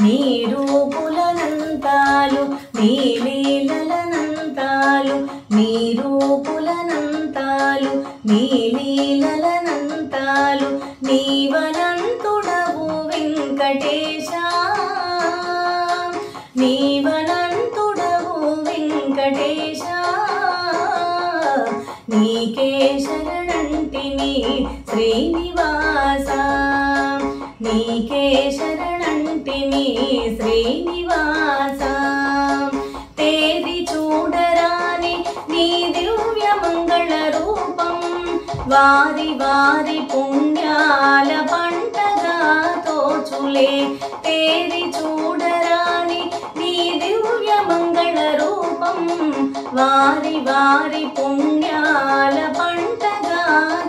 నీ రూపులనంతాలు నీ లీలలనంతాలు నీ రూపులనంతాలు నీ లీలలనంతాలు నీవనంతుడవు వెంకటేశా నీవనంతుడవు వెంకటేశా నీకే శరణంటిని శ్రీనివాస నీకే శరణంటిని శ్రీనివాస తేది చూడరాని నీ దివ్య మంగళ రూపం వారి వారి పుణ్యాల పంటగా తోచులే తేది చూడరాని నీ దివ్య మంగళ రూపం వారి వారి పుణ్యాల పంటగా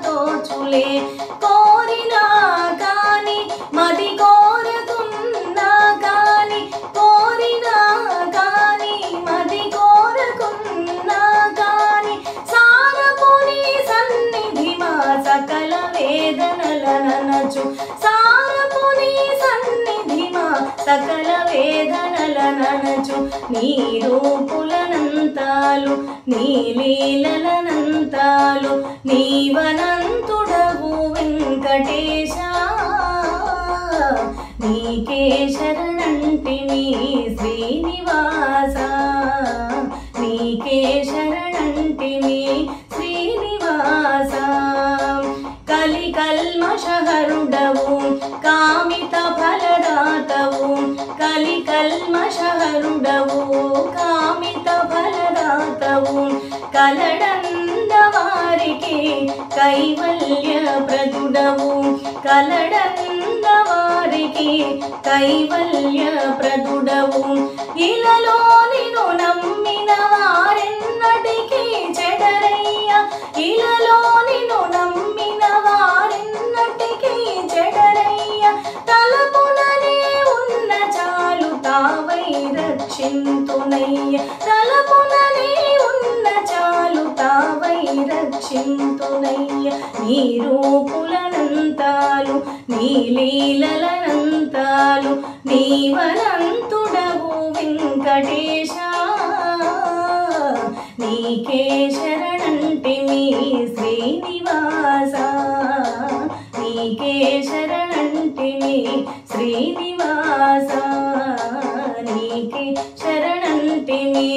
తోచులే కోరినా కాని మది కోరకున్నా కాని కోరినా కాని మది కోరకున్నా కాని సారపుని సన్నిధి మా సకల వేదనలనచు సారపుని సన్నిధి మా సకల వేదనలనచు నీ రూపులనంతాలు నీ లీలలనంతాలు నీవనంతుడవు వెంకటేశా నీకే శరణంటిని శ్రీనివాస నీకే శరణంటిని శ్రీనివాస కలి కల్మషహరుడవు కామిత ఫలదాతవు కలి కల్మషహరుడవు కామిత ఫలదాతవు కలడంద వారికి కైవల్య ప్రదుడవు కలడంద వారికి కైవల్య ప్రదుడవు ఇలలో నిన్ను నమ్మిన వారెన్నటికీ చెడరయ్య ఇలలో నిన్ను నమ్మిన వారెన్నటికీ చెడరయ్య తలపుననే ఉన్న చాలు తావై రక్షింతునయ్య తలపుననే ఉన్న చాలు తావై రక్షింతునయ్య నీ రూపులనంతాలు నీ లీలలనంతాలు నీవనంతుడవు వెంకటేశా నీకే శరణంటిని శ్రీనివాస నీకే శరణంటిని శ్రీనివాస నీకే శరణంటిని